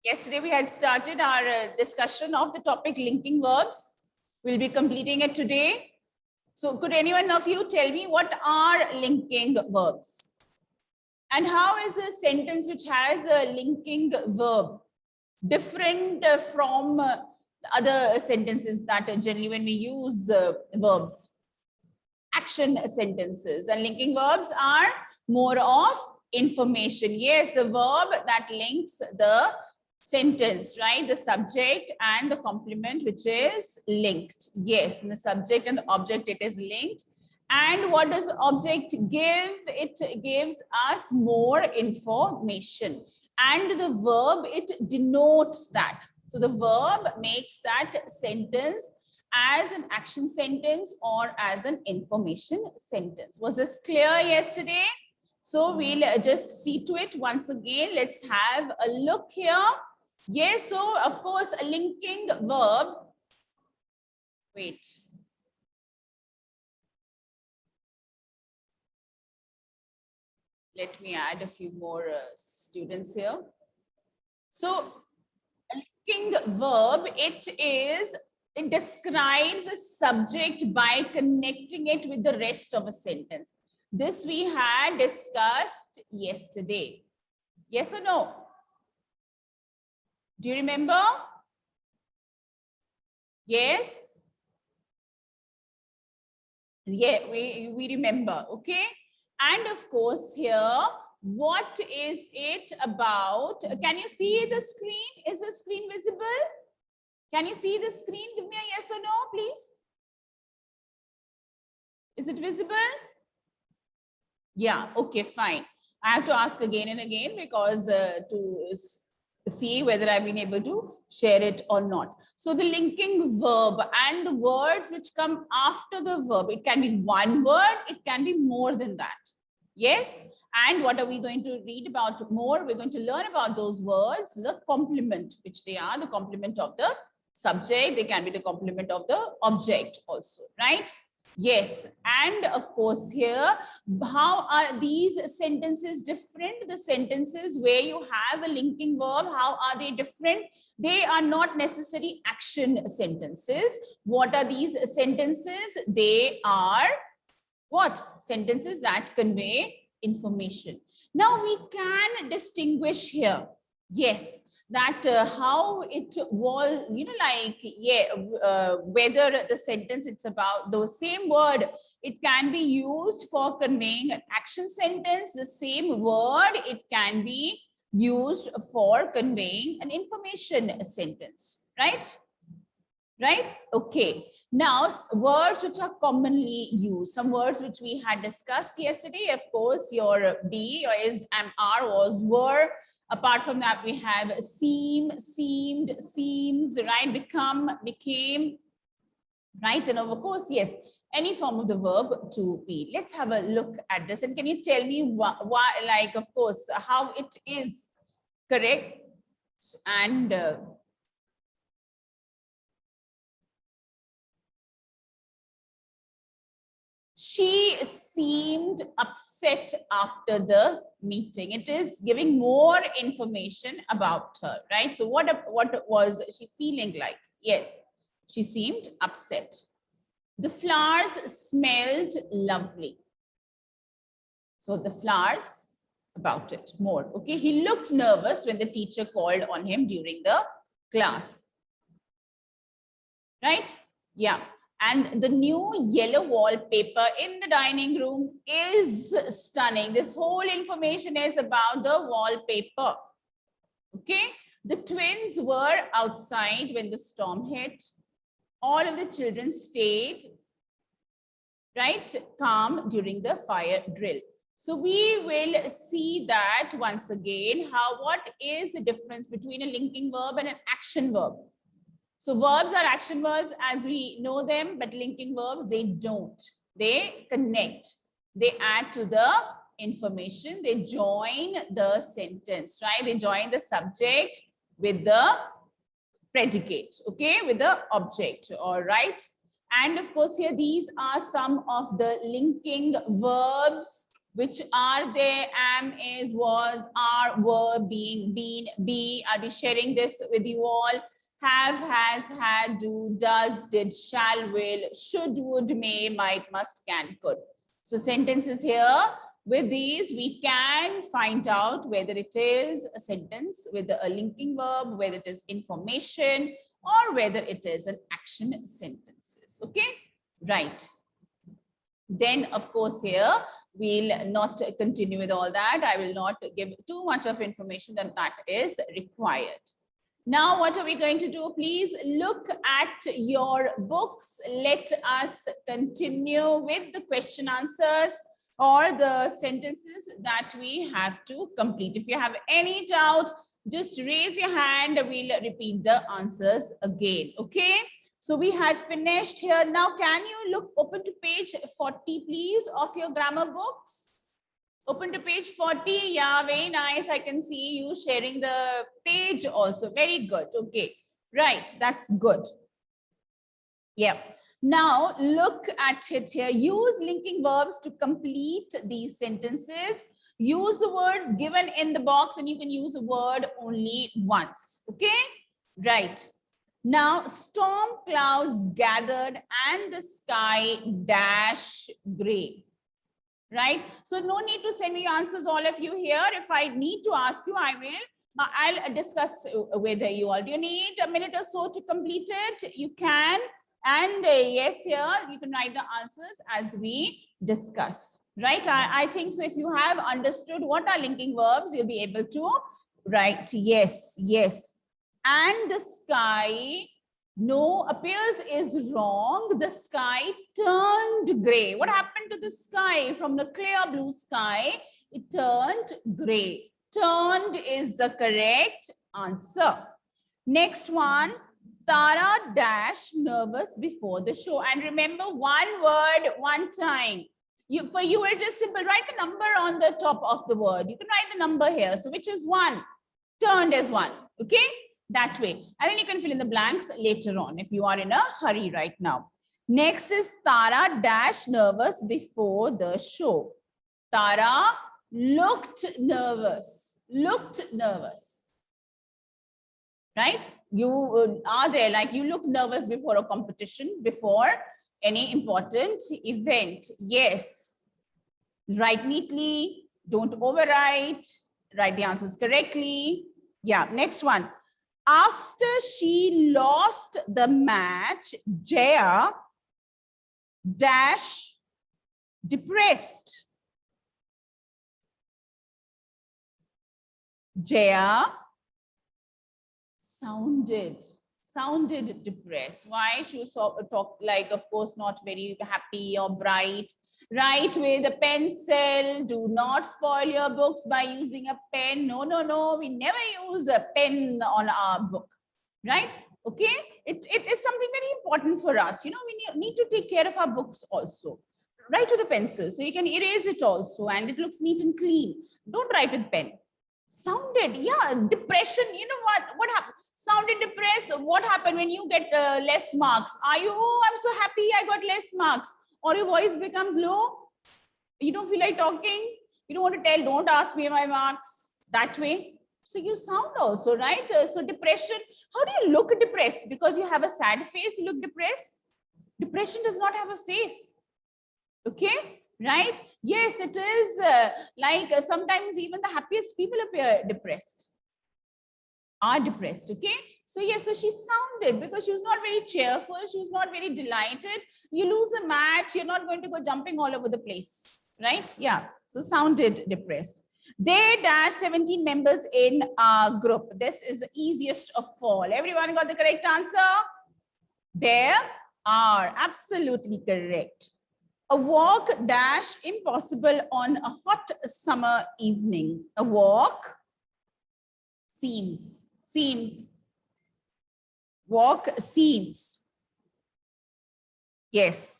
Yesterday we had started our discussion of the topic linking verbs. We'll be completing it today. So could anyone of you tell me what are linking verbs? And how is a sentence which has a linking verb different from other sentences that generally when we use verbs? Action sentences, and linking verbs are more of information. Yes, the verb that links the sentence, right? The subject and the complement, which is linked. Yes, in the subject and the object, it is linked. And what does object give? It gives us more information. And the verb, it denotes that. So the verb makes that sentence as an action sentence or as an information sentence. Was this clear yesterday? So we'll just see to it once again. Let's have a look here. Yes, so of course, a linking verb. Wait. Let me add a few more students here. So a linking verb, it describes a subject by connecting it with the rest of a sentence. This we had discussed yesterday. Yes or no? Do you remember? Yes? Yeah, we remember, okay? And of course here, what is it about? Can you see the screen? Is the screen visible? Can you see the screen? Give me a yes or no, please. Is it visible? Yeah, okay, fine. I have to ask again and again because to see whether I've been able to share it or not. So the linking verb and the words which come after the verb, it can be one word, it can be more than that. Yes. And what are we going to read about more? We're going to learn about those words, the complement, which they are the complement of the subject. They can be the complement of the object also, right? Yes, and of course here, how are these sentences different? The sentences where you have a linking verb, how are they different? They are not necessarily action sentences. What are these sentences? They are what? Sentences that convey information. Now we can distinguish here. Yes. That how it was, you know, like, yeah, whether the sentence it's about the same word, it can be used for conveying an action sentence. The same word, it can be used for conveying an information sentence, right? Right? Okay. Now, words which are commonly used, some words which we had discussed yesterday, of course, your be or is, am, are, was, were. Apart from that, we have seem, seemed, seems, right? Become, became, right? And of course, yes, any form of the verb to be. Let's have a look at this. And can you tell me why, like, of course, how it is correct? And she seemed upset after the meeting. It is giving more information about her, right? So what was she feeling like? Yes, she seemed upset. The flowers smelled lovely. So the flowers, about it more. Okay, he looked nervous when the teacher called on him during the class. Right? Yeah. And the new yellow wallpaper in the dining room is stunning. This whole information is about the wallpaper. Okay. The twins were outside when the storm hit. All of the children stayed, right, calm during the fire drill. So we will see that once again, what is the difference between a linking verb and an action verb? So verbs are action verbs as we know them, but linking verbs, they don't. They connect. They add to the information. They join the sentence, right? They join the subject with the predicate, okay, with the object, all right? And of course, here these are some of the linking verbs which are there, am, is, was, are, were, being, been, be. I'll be sharing this with you all. Have, has, had, do, does, did, shall, will, should, would, may, might, must, can, could. So sentences here. With these, we can find out whether it is a sentence with a linking verb, whether it is information, or whether it is an action sentences. Okay, right. Then, of course, here we'll not continue with all that. I will not give too much of information that is required. Now, what are we going to do? Please look at your books. Let us continue with the question answers or the sentences that we have to complete. If you have any doubt, just raise your hand. We'll repeat the answers again. Okay. So we had finished here. Now, can you open to page 40, please, of your grammar books? Open to page 40. Yeah, very nice. I can see you sharing the page also. Very good. Okay. Right. That's good. Yep. Now, look at it here. Use linking verbs to complete these sentences. Use the words given in the box, and you can use a word only once. Okay? Right. Now, storm clouds gathered and the sky dash gray. Right? So, no need to send me answers, all of you here. If I need to ask you, I will. I'll discuss with you all. Do you need a minute or so to complete it? You can. And yes, here you can write the answers as we discuss, right? I think so. If you have understood what are linking verbs, you'll be able to write yes, yes. And the sky, no, appears is wrong. The sky turned gray. What happened to the sky? From the clear blue sky, it turned gray. Turned is the correct answer. Next one. Tara dash nervous before the show. And remember, one word, one time. For you, it's just simple. Write the number on the top of the word. You can write the number here. So which is 1? Turned as 1. Okay? That way. And then you can fill in the blanks later on if you are in a hurry right now. Next is Tara dash nervous before the show. Tara looked nervous. Looked nervous. Right? You are there, like you look nervous before a competition, before any important event. Yes. Write neatly. Don't overwrite. Write the answers correctly. Yeah. Next one. After she lost the match, Jaya dash depressed. Jaya sounded depressed. Why? She was talk like, of course, not very happy or bright. Write with a pencil. Do not spoil your books by using a pen. No, no, no. We never use a pen on our book. Right? Okay? It is something very important for us. You know, we need to take care of our books also. Write with a pencil so you can erase it also and it looks neat and clean. Don't write with pen. Sounded, yeah, depression. You know what happened? Sounded depressed. What happened when you get less marks? Are you, oh, I'm so happy I got less marks. Or your voice becomes low. You don't feel like talking. You don't want to tell, don't ask me my marks. That way. So you sound also, right? So depression, how do you look depressed? Because you have a sad face, you look depressed. Depression does not have a face. Okay? Right? Yes, it is sometimes even the happiest people appear depressed. Are depressed. Okay? So yes, so she sounded, because she was not very cheerful. She was not very delighted. You lose a match, you're not going to go jumping all over the place. Right? Yeah. So sounded depressed. They dash 17 members in a group. This is the easiest of all. Everyone got the correct answer? There are. Absolutely correct. A walk dash impossible on a hot summer evening. A walk seems. Walk seems. Yes.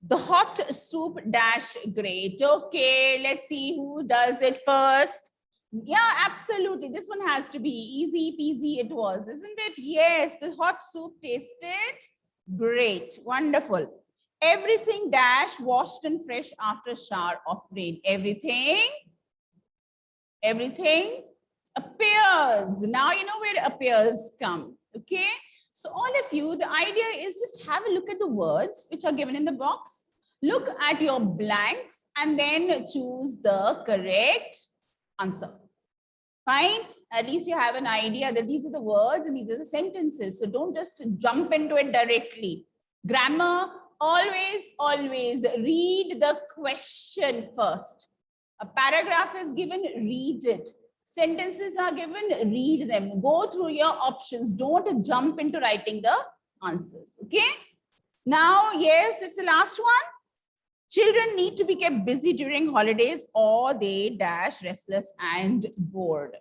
The hot soup dash great. Okay, let's see who does it first. Yeah, absolutely. This one has to be easy peasy. It was, isn't it? Yes, the hot soup tasted great. Wonderful. Everything dash washed and fresh after a shower of rain. Everything appears. Now you know where appears come. Okay. So all of you, the idea is just have a look at the words which are given in the box. Look at your blanks and then choose the correct answer. Fine. At least you have an idea that these are the words and these are the sentences. So don't just jump into it directly. Grammar, always read the question first. A paragraph is given, read it. Sentences are given, read them. Go through your options. Don't jump into writing the answers. Okay. Now, yes, it's the last one. Children need to be kept busy during holidays or they dash restless and bored.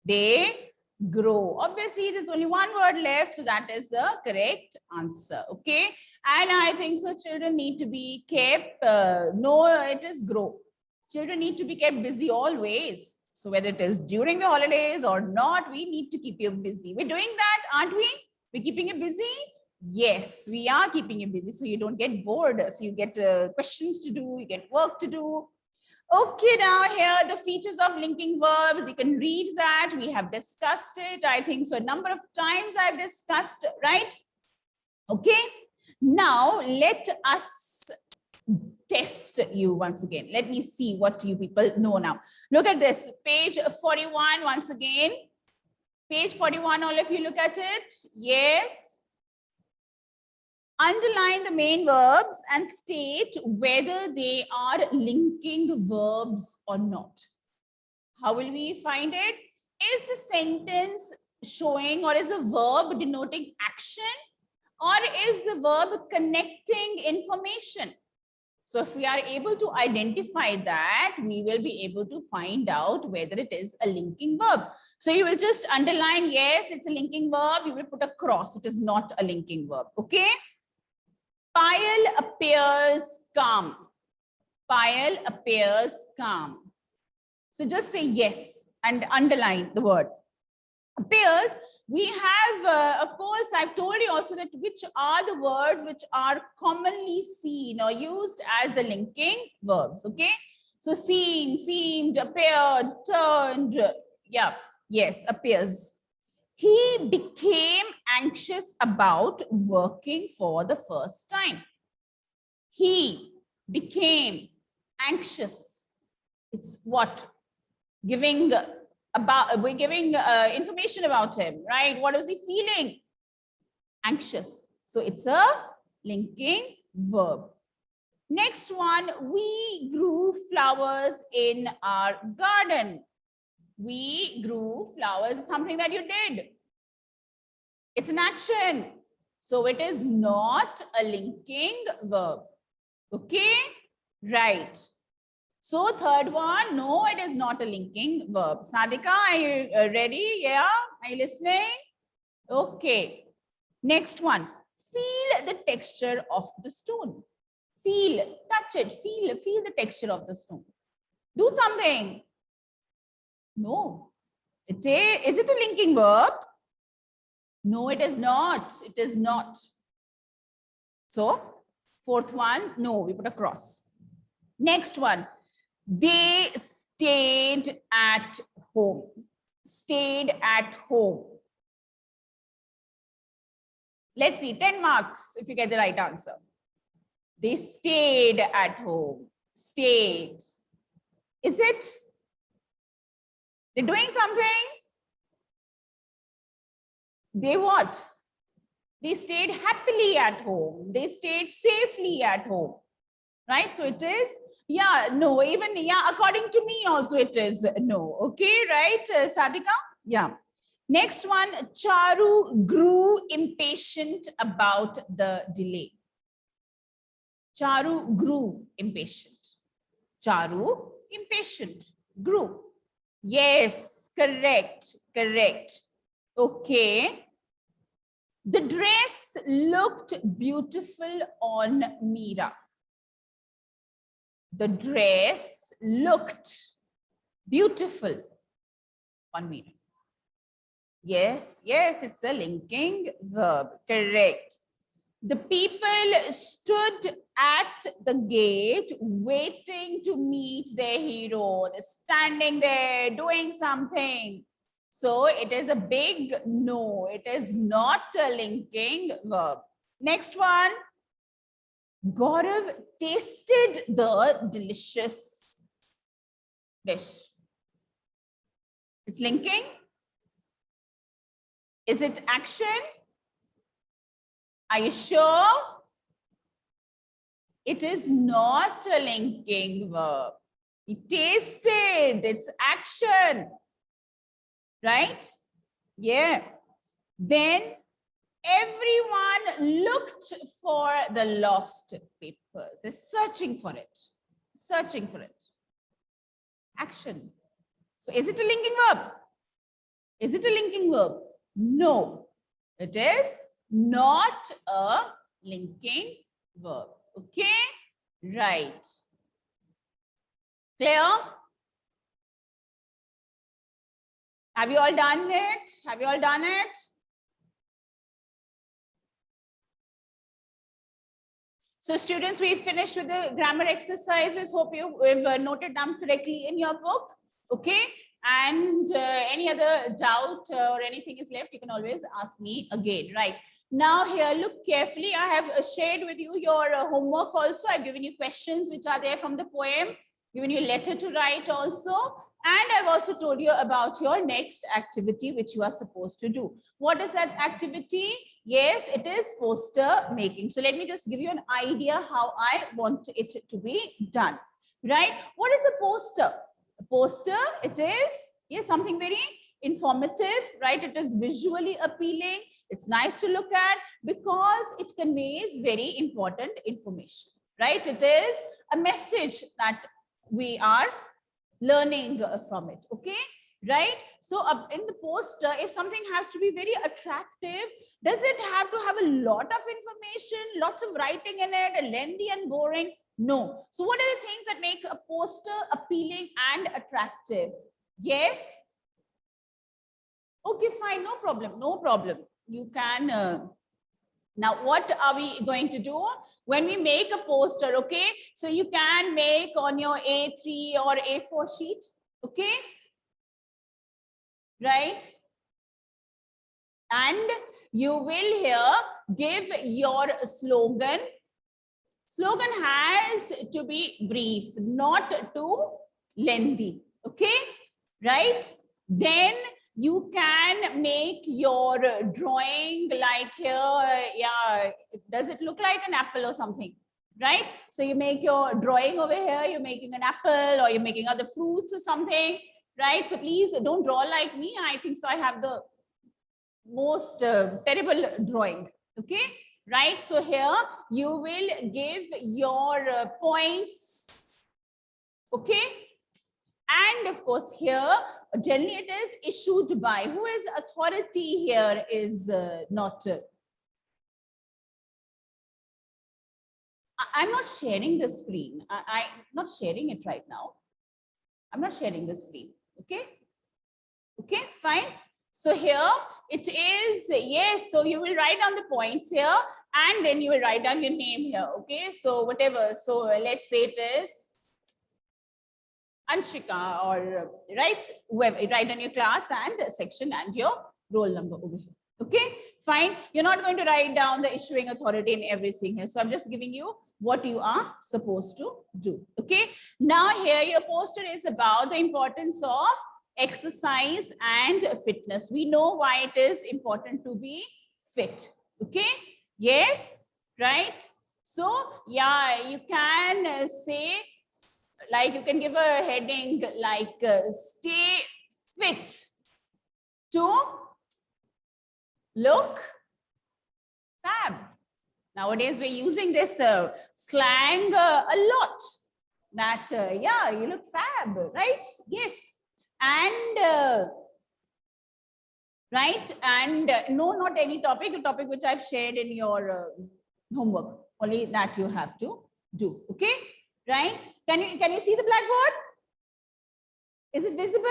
They grow. Obviously, there's only one word left, so that is the correct answer. Okay. And I think so children need to be kept, no, it is grow. Children need to be kept busy always. So whether it is during the holidays or not, we need to keep you busy. We're doing that, aren't we? We're keeping you busy. Yes, we are keeping you busy so you don't get bored. So you get questions to do, you get work to do. Okay, now here the features of linking verbs. You can read that. We have discussed it. I think so a number of times I've discussed, right? Okay. Now let us test you once again. Let me see what you people know now. Look at this. Page 41 once again. Page 41, all of you look at it. Yes. Underline the main verbs and state whether they are linking verbs or not. How will we find it? Is the sentence showing or is the verb denoting action or is the verb connecting information? So if we are able to identify that, we will be able to find out whether it is a linking verb. So you will just underline, yes, it's a linking verb. You will put a cross. It is not a linking verb. Okay. Payal appears calm. Payal appears calm. So just say yes and underline the word. Appears, we have, of course, I've told you also that which are the words which are commonly seen or used as the linking verbs. Okay. So seen, seemed, appeared, turned. Yeah. Yes, appears. He became anxious about working for the first time. He became anxious. It's what? Giving about, we're giving information about him, right? What was he feeling? Anxious. So it's a linking verb. Next one, we grew flowers in our garden. We grew flowers, something that you did. It's an action. So it is not a linking verb. Okay, right. So third one, no, it is not a linking verb. Sadhika, are you ready? Yeah, are you listening? Okay. Next one, feel the texture of the stone. Feel, touch it, feel the texture of the stone. Do something. No. Is it a linking verb? No, it is not. It is not. So, fourth one, no, we put a cross. Next one, they stayed at home. Stayed at home. Let's see, 10 marks if you get the right answer. They stayed at home. Stayed. Is it? They're doing something? They what? They stayed happily at home. They stayed safely at home. Right? So it is, yeah, no, even, yeah, according to me also it is no. Okay, right, Sadhika? Yeah. Next one, Charu grew impatient about the delay. Charu grew impatient. Charu, impatient, grew. Yes, correct, correct. Okay. The dress looked beautiful on Meera. The dress looked beautiful on Meera. Yes, yes, it's a linking verb. Correct. The people stood at the gate waiting to meet their hero. They're standing there doing something. So it is a big no. It is not a linking verb. Next one. Gaurav tasted the delicious dish. It's linking. Is it action? Are you sure? It is not a linking verb. He tasted, it's action. Right? Yeah. Then everyone looked for the lost papers. They're searching for it. Searching for it. Action. So is it a linking verb? Is it a linking verb? No. It is not a linking verb. Okay? Right. Clear? Have you all done it? Have you all done it? So students, we finished with the grammar exercises. Hope you have noted them correctly in your book. Okay? And any other doubt or anything is left, you can always ask me again. Right? Now here, look carefully. I have shared with you your homework also. I've given you questions which are there from the poem, given you a letter to write also. And I've also told you about your next activity, which you are supposed to do. What is that activity? Yes, it is poster making. So let me just give you an idea how I want it to be done. Right? What is a poster? A poster, it is, yes, something very informative, right? It is visually appealing. It's nice to look at because it conveys very important information, right? It is a message that we are learning from it, okay? Right? So in the poster, if something has to be very attractive, does it have to have a lot of information, lots of writing in it, lengthy and boring? No. So what are the things that make a poster appealing and attractive? Yes? Okay, fine, no problem, no problem. You can, now what are we going to do? When we make a poster, okay? So you can make on your A3 or A4 sheet, okay? Right? And you will here give your slogan. Slogan has to be brief, not too lengthy, okay? Right? Then you can make your drawing like here. Yeah, does it look like an apple or something? Right? So you make your drawing over here, you're making an apple or you're making other fruits or something, right? So please don't draw like me. I think so I have the most terrible drawing, okay? Right? So here you will give your points, okay? And of course here, generally it is issued by, who is authority here is not. I'm not sharing the screen. I'm not sharing it right now. I'm not sharing the screen, okay? Okay, fine. So here it is, yes, so you will write down the points here and then you will write down your name here, okay? So whatever, so let's say it is Anshika or right, whoever, write down your class and section and your roll number over here, okay? Fine, you're not going to write down the issuing authority in everything here. So I'm just giving you what you are supposed to do, okay? Now here your poster is about the importance of exercise and fitness. We know why it is important to be fit, okay? Yes, right? So yeah, you can say, like you can give a heading like stay fit to look fab. Nowadays we're using this slang a lot, that yeah, you look fab, right? Yes. And right, and no, not any topic, the topic which I've shared in your homework, only that you have to do, okay? Right? Can you see the blackboard? Is it visible?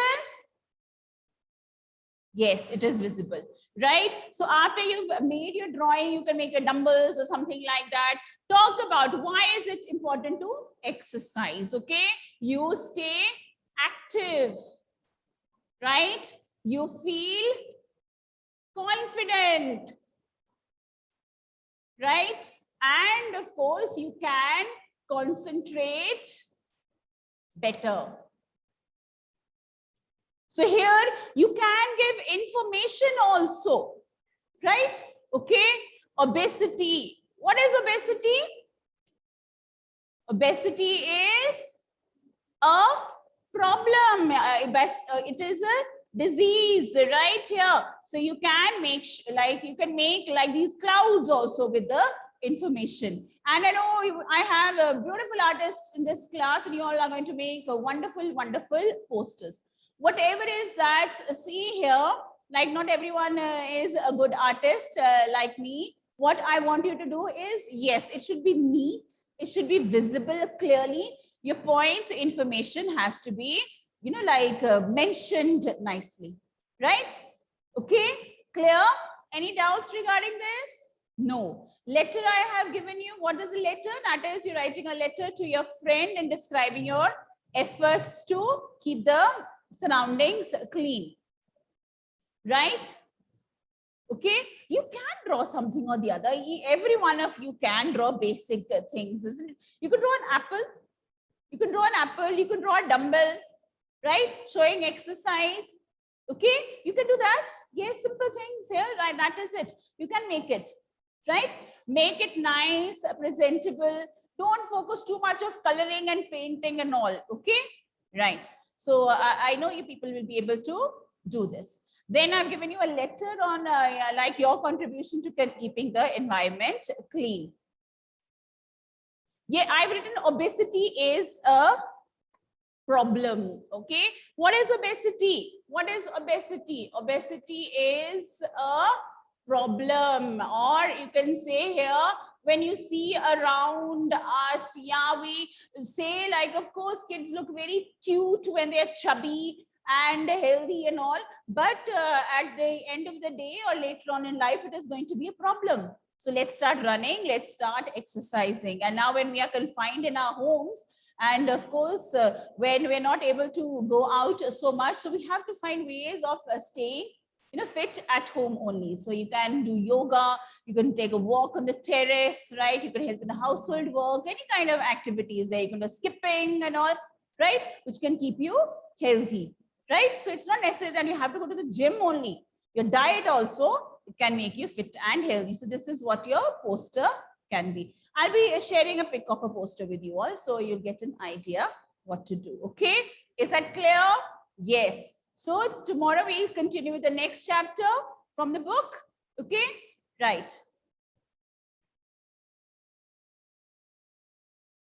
Yes, it is visible, right? So after you've made your drawing, you can make your dumbbells or something like that. Talk about why is it important to exercise, okay? You stay active, right? You feel confident, right? And of course, you can concentrate better. So here you can give information also, right? Okay. Obesity. What is obesity? Obesity is a problem. It is a disease right here. So you can make you can make like these clouds also with the information. And I know I have a beautiful artists in this class, and you all are going to make a wonderful, wonderful posters. Whatever is that, see here, like not everyone is a good artist like me. What I want you to do is, yes, it should be neat. It should be visible clearly. Your points, information has to be, mentioned nicely, right? Okay, clear? Any doubts regarding this? No. Letter I have given you. What is a letter? That is, you're writing a letter to your friend and describing your efforts to keep the surroundings clean, right? Okay, you can draw something or the other. Every one of you can draw basic things, isn't it? You could draw an apple. You can draw an apple. You can draw a dumbbell, right? Showing exercise. Okay, you can do that. Yes, simple things here, right? That is it. You can make it, right? Make it nice, presentable. Don't focus too much of coloring and painting and all. Okay, right? So I know you people will be able to do this. Then I've given you a letter on like your contribution to keeping the environment clean. Yeah, I've written obesity is a problem. Okay, what is obesity? What is obesity? Obesity is a problem, or you can say here, when you see around us, yeah, we say like, of course, kids look very cute when they're chubby and healthy and all, but at the end of the day or later on in life, it is going to be a problem. So let's start running, let's start exercising. And now when we are confined in our homes, and of course, when we're not able to go out so much, so we have to find ways of staying fit at home only. So you can do yoga, you can take a walk on the terrace, right? You can help in the household work, any kind of activities there. You can do skipping and all, right? Which can keep you healthy, right? So it's not necessary that you have to go to the gym only. Your diet also, it can make you fit and healthy. So this is what your poster can be. I'll be sharing a pic of a poster with you all, so you'll get an idea what to do. Okay, is that clear? Yes. So tomorrow we'll continue with the next chapter from the book. Okay, right.